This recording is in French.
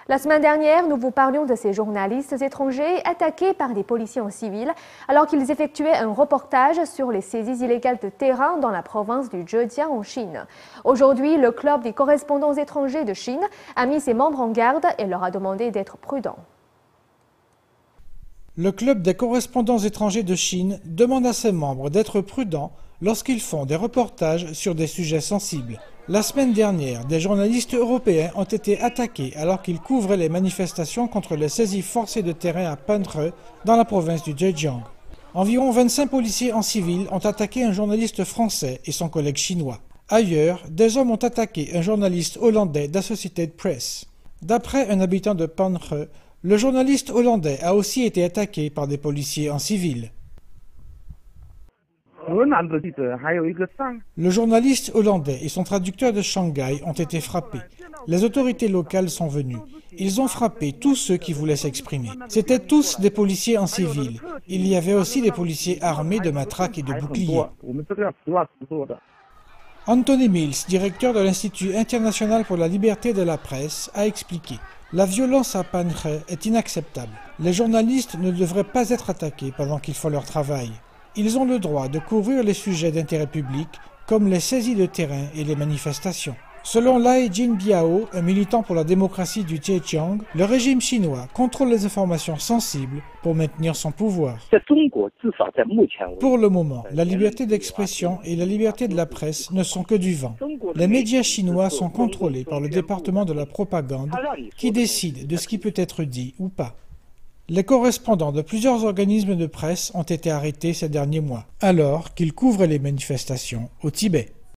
La semaine dernière, nous vous parlions de ces journalistes étrangers attaqués par des policiers en civil alors qu'ils effectuaient un reportage sur les saisies illégales de terrain dans la province du Zhejiang en Chine. Aujourd'hui, le club des correspondants étrangers de Chine a mis ses membres en garde et leur a demandé d'être prudents. Le club des correspondants étrangers de Chine demande à ses membres d'être prudents lorsqu'ils font des reportages sur des sujets sensibles. La semaine dernière, des journalistes européens ont été attaqués alors qu'ils couvraient les manifestations contre les saisies forcées de terrain à Panhe, dans la province du Zhejiang. Environ 25 policiers en civil ont attaqué un journaliste français et son collègue chinois. Ailleurs, des hommes ont attaqué un journaliste hollandais d'Associated Press. D'après un habitant de Panhe, le journaliste hollandais a aussi été attaqué par des policiers en civil. Le journaliste hollandais et son traducteur de Shanghai ont été frappés. Les autorités locales sont venues. Ils ont frappé tous ceux qui voulaient s'exprimer. C'étaient tous des policiers en civil. Il y avait aussi des policiers armés de matraques et de boucliers. Anthony Mills, directeur de l'Institut international pour la liberté de la presse, a expliqué: la violence à Panhe est inacceptable. Les journalistes ne devraient pas être attaqués pendant qu'ils font leur travail. Ils ont le droit de couvrir les sujets d'intérêt public, comme les saisies de terrain et les manifestations. Selon Lai Jinbiao, un militant pour la démocratie du Zhejiang, le régime chinois contrôle les informations sensibles pour maintenir son pouvoir. Pour le moment, la liberté d'expression et la liberté de la presse ne sont que du vent. Les médias chinois sont contrôlés par le département de la propagande qui décide de ce qui peut être dit ou pas. Les correspondants de plusieurs organismes de presse ont été arrêtés ces derniers mois, alors qu'ils couvraient les manifestations au Tibet.